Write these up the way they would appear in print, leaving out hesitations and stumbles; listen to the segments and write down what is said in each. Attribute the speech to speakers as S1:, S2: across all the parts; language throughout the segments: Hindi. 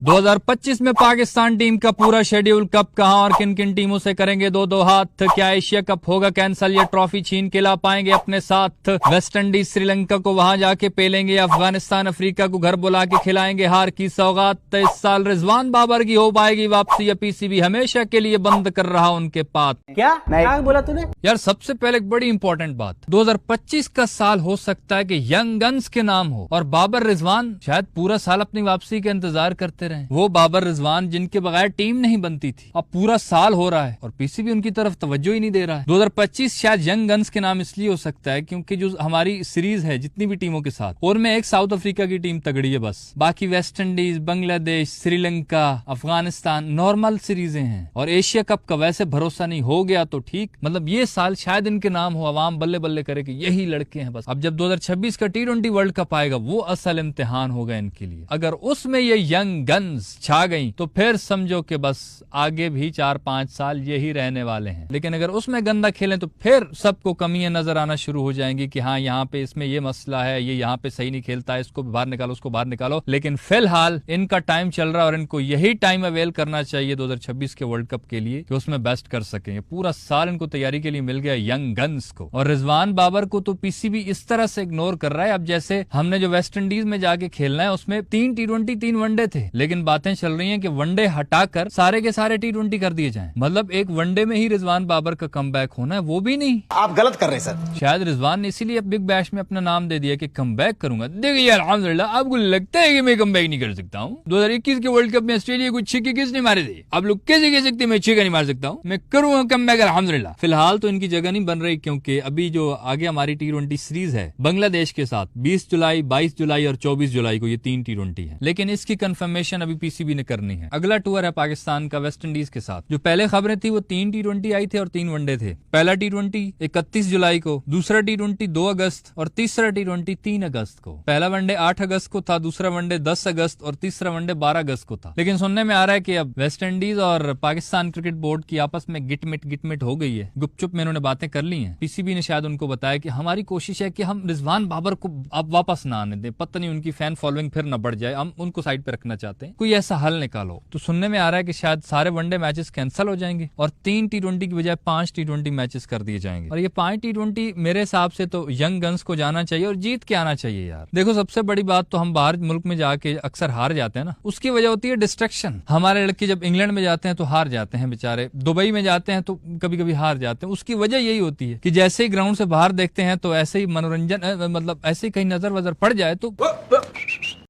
S1: 2025 में पाकिस्तान टीम का पूरा शेड्यूल कब, कहां और किन किन टीमों से करेंगे दो दो हाथ। क्या एशिया कप होगा कैंसल, या ट्रॉफी छीन के ला पाएंगे अपने साथ। वेस्ट इंडीज श्रीलंका को वहां जाके पेलेंगे, अफगानिस्तान अफ्रीका को घर बुला के खिलाएंगे हार की सौगात। इस साल रिजवान बाबर की हो पाएगी वापसी, या पीसीबी हमेशा के लिए बंद कर रहा उनके पात।
S2: क्या बोला तूने
S1: यार सबसे पहले एक बड़ी इंपॉर्टेंट बात, 2025 का साल हो सकता है कि यंग गन्स के नाम हो, और बाबर रिजवान शायद पूरा साल अपनी वापसी का इंतजार करते रहे। वो बाबर रिजवान जिनके बगैर टीम नहीं बनती थी, अब पूरा साल हो रहा है और पीसीबी उनकी तरफ तवज्जो ही नहीं दे रहा है। 2025 शायद यंग गन्स के नाम इसलिए हो सकता है क्योंकि जो हमारी सीरीज है जितनी भी टीमों के साथ, और में एक साउथ अफ्रीका की टीम तगड़ी है बस, बाकी West Indies, Bangladesh, Sri Lanka, Afghanistan normal सीरीजें हैं। और एशिया कप का वैसे भरोसा नहीं, हो गया तो ठीक, मतलब ये साल शायद इनके नाम हो, अवाम बल्ले बल्ले करे कि यही लड़के हैं बस। अब जब 2026 का T20 वर्ल्ड कप आएगा वो असल इम्तिहान होगा इनके लिए। अगर उसमें ये यंग गन्स छा गई तो फिर समझो कि बस आगे भी 4-5 साल यही रहने वाले हैं। लेकिन अगर उसमें गंदा खेलें तो फिर सबको कमियां नजर आना शुरू हो जाएंगी कि हाँ यहाँ पे इसमें ये मसला है, ये यहाँ पे सही नहीं खेलता है, इसको बाहर निकालो, उसको बाहर निकालो। लेकिन फिलहाल इनका टाइम चल रहा है और इनको यही टाइम अवेल करना चाहिए 2026 के वर्ल्ड कप के लिए कि उसमें बेस्ट कर सकें। पूरा साल इनको तैयारी के लिए मिल गया यंग गन्स को। और रिजवान बाबर को तो पीसीबी इस तरह से इग्नोर कर रहा है, अब जैसे हमने जो वेस्ट इंडीज में जाके खेलना है उसमें 3 T20 3 वनडे थे, लेकिन बातें चल रही हैं कि वनडे हटाकर सारे के सारे T20 कर दिए जाएं। मतलब एक वनडे में ही रिजवान बाबर का कमबैक होना है, वो भी नहीं।
S2: आप गलत कर रहे हैं सर।
S1: शायद रिजवान ने इसीलिए अब बिग बैश में अपना नाम दे दिया कि कमबैक करूंगा। देखिए यार अल्हम्दुलिल्लाह, आपको लगता है कि मैं कमबैक नहीं कर सकता हूँ? 2021 के वर्ल्ड कप में ऑस्ट्रेलिया को छक्के किसने मारे थे? आप लोग कैसे कह सकते मैं छक्का नहीं मार सकता हूँ? मैं करूंगा कमबैक अल्हम्दुलिल्लाह। फिलहाल तो इनकी जगह नहीं बन रही क्योंकि अभी जो आगे हमारी T20 सीरीज है बांग्लादेश के साथ 20 जुलाई, 22 जुलाई और 24 जुलाई को, ये 3 T20 है। लेकिन इसकी कंफर्मेशन अभी पीसीबी ने करनी है। अगला टूर है पाकिस्तान का वेस्ट इंडीज के साथ। जो पहले खबरें थी वो 3 T20 आई थे और 3 वनडे थे। पहला T20 31 जुलाई को, दूसरा T20 2 अगस्त और तीसरा T20 3 अगस्त को। पहला वनडे 8 अगस्त को था, दूसरा वनडे 10 अगस्त और तीसरा वनडे 12 अगस्त को था। लेकिन सुनने में आ रहा है कि अब वेस्ट इंडीज और पाकिस्तान क्रिकेट बोर्ड की आपस में गिटमिट हो गई है, गुपचुप में इन्होंने बातें कर ली हैं। पीसीबी ने शायद उनको बताया कि हमारी कोशिश है कि हम रिजवान बाबर को अब वापस ना आने दें, पता नहीं उनकी फैन फॉलोइंग फिर न बढ़ जाए, हम उनको साइड पे रखना चाहते हैं, कोई ऐसा हल निकालो। तो सुनने में आ रहा है कि शायद सारे वनडे मैचेस कैंसिल हो जाएंगे और 3 T20 की बजाय 5 T20 मैचेस कर दिए जाएंगे। और ये 5 T20 मेरे हिसाब से तो यंग गन्स को जाना चाहिए और जीत के आना चाहिए। यार देखो सबसे बड़ी बात तो हम बाहर मुल्क में जाके अक्सर हार जाते हैं ना, उसकी वजह होती है डिस्ट्रैक्शन। हमारे लड़के जब इंग्लैंड में जाते हैं तो हार जाते हैं बेचारे, दुबई में जाते हैं तो कभी कभी हार जाते हैं। उसकी वजह यही होती है कि जैसे ही ग्राउंड से बाहर देखते हैं तो ऐसे ही मनोरंजन, मतलब ऐसे ही कहीं नजर वजर पड़ जाए तो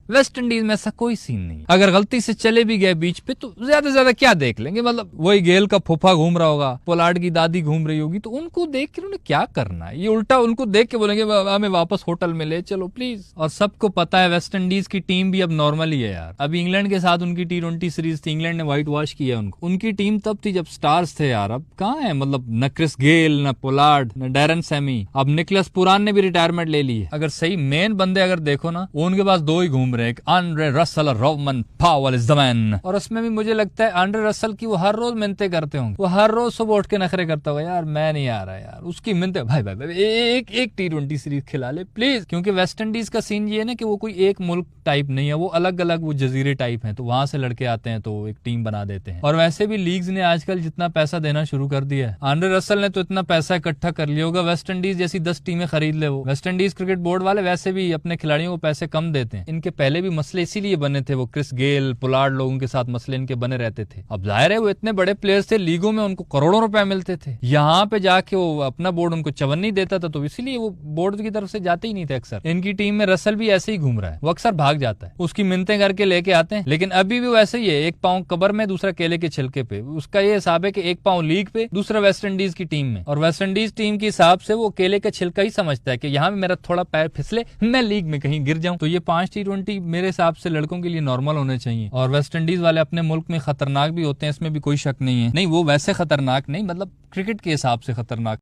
S1: वेस्ट इंडीज में ऐसा कोई सीन नहीं। अगर गलती से चले भी गए बीच पे तो ज्यादा से ज्यादा क्या देख लेंगे, मतलब वही गेल का फूफा घूम रहा होगा, पोलार्ड की दादी घूम रही होगी, तो उनको देख के उन्होंने क्या करना है? ये उल्टा उनको देख के बोलेंगे हमें वापस होटल में ले चलो प्लीज। और सबको पता है वेस्ट इंडीज की टीम भी अब नॉर्मल ही है यार। अभी इंग्लैंड के साथ उनकी T20 सीरीज थी, इंग्लैंड ने व्हाइट वॉश किया उनको। उनकी टीम तब थी जब स्टार्स थे यार, अब कहाँ है? मतलब न क्रिस गेल, न पोलार्ड, न डैरन सैमी, अब निकोलस पुरान ने भी रिटायरमेंट ले ली है। अगर सही मेन बंदे अगर देखो ना, उनके पास 2 ही घूम रहे, आंड्रे रसल और Rovman Powell is the man. और उसमें भी मुझे लगता है आंड्रे रसल की वो हर रोज मिन्नतें करते होंगे, वो हर रोज सुबह उठ के नखरे करता होगा, यार मैं नहीं आ रहा यार, उसकी मिन्नतें भाई एक T20 सीरीज खिला ले प्लीज। क्योंकि वेस्ट इंडीज का सीन ये है ना कि वो कोई एक मुल्क टाइप नहीं है, वो अलग अलग वो जजीरे टाइप है, तो वहां से लड़के आते हैं तो एक टीम बना देते हैं। और वैसे भी लीग्स ने आजकल जितना पैसा देना शुरू कर दिया है, आंड्रे रसल ने तो इतना पैसा इकट्ठा कर लिया होगा, वेस्ट इंडीज जैसी 10 टीमें खरीद ले वो। वेस्ट इंडीज क्रिकेट बोर्ड वाले वैसे भी अपने खिलाड़ियों को पैसे कम देते हैं। इनके पहले भी मसले इसीलिए बने थे, वो क्रिस गेल, पोलार्ड लोगों के साथ मसले इनके बने रहते थे। अब जाहिर है वो इतने बड़े प्लेयर्स थे, लीगों में उनको करोड़ों रुपए मिलते थे, यहाँ पे जाके वो अपना बोर्ड उनको चवन्नी देता था, तो इसीलिए वो बोर्ड की तरफ से जाते ही नहीं थे अक्सर। इनकी टीम में रसल भी ऐसे ही घूम रहा है, वो अक्सर भाग जाता है, उसकी मिन्नतें करके लेके आते हैं। लेकिन अभी भी वैसे ही है, एक पांव कबर में, दूसरा केले के छिलके पे। उसका ये हिसाब है कि एक पांव लीग पे, दूसरा वेस्ट इंडीज की टीम में। और वेस्ट इंडीज टीम के हिसाब से वो केले का छिलका ही समझता है कि यहाँ मेरा थोड़ा पैर फिसले, मैं लीग में कहीं गिर जाऊं। तो ये 5 T20 मेरे हिसाब से लड़कों के लिए नॉर्मल होने चाहिए। और वेस्ट इंडीज वाले अपने मुल्क में खतरनाक भी होते हैं, इसमें भी कोई शक नहीं है। नहीं वो वैसे खतरनाक नहीं, मतलब क्रिकेट के हिसाब से खतरनाक।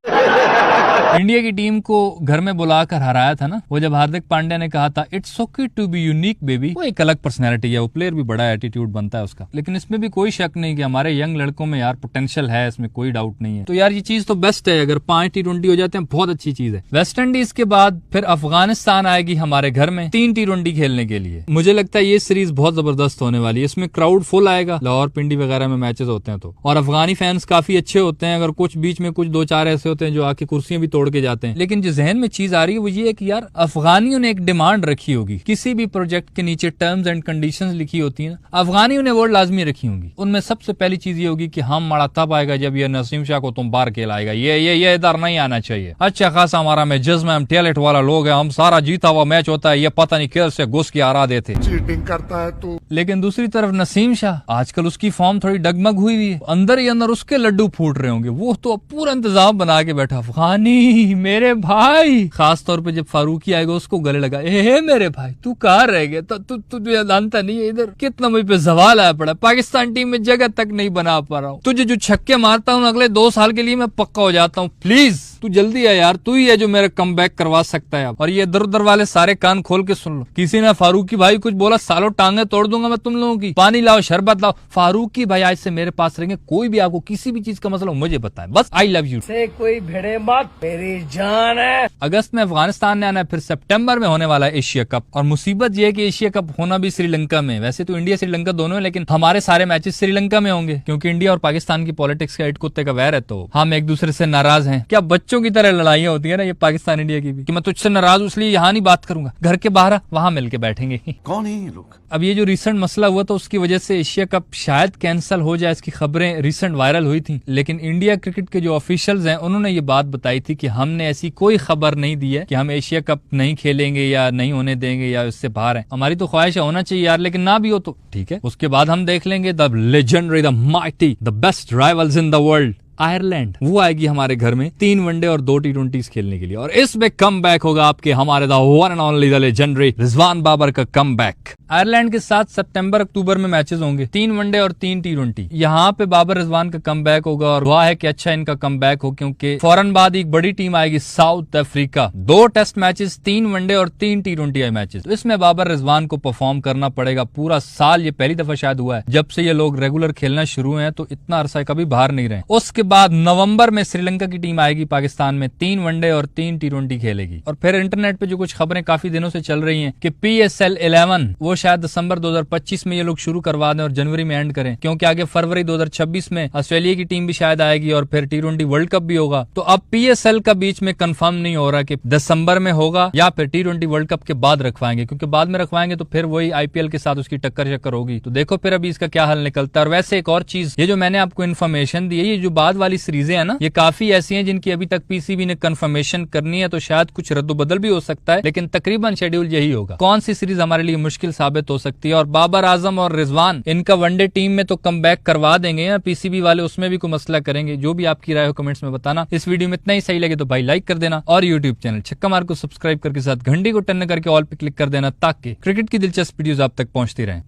S1: इंडिया की टीम को घर में बुलाकर हराया था ना, वो जब हार्दिक पांड्या ने कहा था it's okay to be unique baby, वो एक अलग पर्सनैलिटी है, वो प्लेयर भी बड़ा एटीट्यूड बनता है उसका। लेकिन इसमें भी कोई शक नहीं कि हमारे यंग लड़कों में यार पोटेंशियल है, इसमें कोई डाउट नहीं है। तो यार ये चीज तो बेस्ट है, अगर 5 T20 हो जाते हैं बहुत अच्छी चीज है। वेस्ट इंडीज के बाद फिर अफगानिस्तान आएगी हमारे घर में 3 T20 खेलने के लिए। मुझे लगता है ये सीरीज बहुत जबरदस्त होने वाली है, इसमें क्राउड फुल आएगा, लाहौर पिंडी वगैरह में मैचेस होते हैं तो, और अफगानी फैंस काफी अच्छे होते हैं, अगर कुछ बीच में कुछ 2-4 ऐसे होते हैं जो आके कुर्सियां भी तोड़ के जाते हैं। लेकिन जो जहन में चीज आ रही है वो ये है कि यार अफगानियों ने एक डिमांड रखी होगी, किसी भी प्रोजेक्ट के नीचे टर्म्स एंड कंडीशंस लिखी होती है, अफगानियों ने वो लाजमी रखी होंगी। उनमें सबसे पहली चीज ये होगी कि हम माड़ा तब आएगा जब ये नसीम शाह को तुम बाहर खेलाएगा, ये इधर नहीं आना चाहिए। अच्छा खासा हमारा में जिस्म, हम टैलेंट वाला लोग हैं, हम सारा जीता हुआ मैच होता है, ये पता नहीं कैसे घुस के हरा देते,
S3: चीटिंग करता है तू।
S1: लेकिन दूसरी तरफ नसीम शाह, आजकल उसकी फॉर्म थोड़ी डगमग हुई हुई है, अंदर ही अंदर उसके लड्डू फूट रहे होंगे, वो तो अब पूरा इंतजाम बना के बैठा, अफगानी मेरे भाई, खास तौर पे जब फारूकी आएगा उसको गले लगा, ए मेरे भाई तू कहाँ रह गया, तुझे जानता नहीं है इधर कितना मुझ पे सवाल आया पड़ा, पाकिस्तान टीम में जगह तक नहीं बना पा रहा हूँ, तुझे जो छक्के मारता हूँ अगले 2 साल के लिए मैं पक्का हो जाता हूँ, प्लीज तू जल्दी है यार, तू ही है जो मेरा कम बैक करवा सकता है। और ये इधर उधर वाले सारे कान खोल के सुन लो, किसी ने फारूकी भाई कुछ बोला सालो टांगे तोड़ दूंगा मैं तुम लोगों की, पानी लाओ शरबत लाओ, फारूकी भाई आज से मेरे पास रहेंगे, कोई भी आपको किसी भी चीज का मसला हो मुझे बताएं, बस आई लव यू
S2: से कोई भिड़े मत, मेरी जान है।
S1: अगस्त में अफगानिस्तान ने आना है, फिर सितंबर में होने वाला है एशिया कप, और मुसीबत यह है कि एशिया कप होना भी श्रीलंका में, वैसे तो इंडिया श्रीलंका दोनों है, लेकिन हमारे सारे मैचेस श्रीलंका में होंगे क्योंकि इंडिया और पाकिस्तान की पॉलिटिक्स का इट कुत्ते का वैर है, तो हम एक दूसरे से नाराज हैं। क्या बच्चों की तरह लड़ाइयाँ होती है ना ये पाकिस्तान इंडिया की भी, कि मैं तुझसे नाराज इसलिए यहाँ नहीं बात करूंगा, घर के बाहर वहां मिलके बैठेंगे।
S3: कौन है ये लोग?
S1: अब ये जो रिसेंट मसला हुआ था उसकी वजह से एशिया कप शायद कैंसिल हो जाए, इसकी खबरें रिसेंट वायरल हुई थी, लेकिन इंडिया क्रिकेट के जो ऑफिशियल्स हैं उन्होंने ये बात बताई थी कि हमने ऐसी कोई खबर नहीं दी है कि हम एशिया कप नहीं खेलेंगे या नहीं होने देंगे या इससे बाहर है। हमारी तो ख्वाहिश है होना चाहिए यार, लेकिन ना भी हो तो ठीक है, उसके बाद हम देख लेंगे। The legendary, the mighty, the best rivals in the world Ireland, वो आएगी हमारे घर में 3 वनडे और 2 T20 खेलने के लिए, और इसमें कम बैक होगा आपके हमारे the one and only the legendary Rizwan Babar का कम बैक। आयरलैंड के साथ सितंबर अक्टूबर में मैचेस होंगे, 3 वनडे और 3 T20। यहाँ पे बाबर रिजवान का कम बैक होगा, और दुआ है कि अच्छा इनका कम बैक हो, क्योंकि फौरन बाद एक बड़ी टीम आएगी South Africa, 2 test matches, 3 one day और 3 T20 मैचेस, तो इसमें बाबर रिजवान को परफॉर्म करना पड़ेगा पूरा साल। ये पहली दफा शायद हुआ है जब से ये लोग रेगुलर खेलना शुरू हैं, तो इतना अरसा कभी बाहर नहीं रहे। उसके बाद नवंबर में श्रीलंका की टीम आएगी पाकिस्तान में, 3 वनडे और 3 T20 खेलेगी। और फिर इंटरनेट पे जो कुछ खबरें काफी दिनों से चल रही हैं कि PSL 11 वो शायद दिसंबर 2025 में ये लोग शुरू करवा दें और जनवरी में एंड करें, क्योंकि आगे फरवरी 2026 में ऑस्ट्रेलिया की टीम भी शायद आएगी और फिर T20 वर्ल्ड कप भी होगा। तो अब PSL का बीच में कंफर्म नहीं हो रहा कि दिसंबर में होगा या फिर T20 वर्ल्ड कप के बाद रखवाएंगे, क्योंकि बाद में रखवाएंगे तो फिर वही IPL के साथ उसकी टक्कर होगी। तो देखो फिर अभी इसका क्या हल निकलता है। और वैसे एक और चीज, ये जो मैंने आपको इन्फॉर्मेशन दी है, ये जो बाद वाली सीरीजें है ना, ये काफी ऐसी हैं जिनकी अभी तक PCB ने कंफर्मेशन करनी है, तो शायद कुछ रद्दोबदल भी हो सकता है, लेकिन तकरीबन शेड्यूल यही होगा। कौन सी सीरीज हमारे लिए मुश्किल साबित हो सकती है। और बाबर आजम और रिजवान, इनका वनडे टीम में तो कम बैक करवा देंगे या PCB वाले उसमें भी कोई मसला करेंगे, जो भी आपकी राय हो कमेंट्स में बताना। इस वीडियो में इतना ही, सही लगे तो भाई लाइक कर देना, और यूट्यूब चैनल छक्का मार को सब्सक्राइब करके साथ घंटी को टन करके ऑल पे क्लिक कर देना, ताकि क्रिकेट की दिलचस्प वीडियोस आप तक पहुंचती रहें।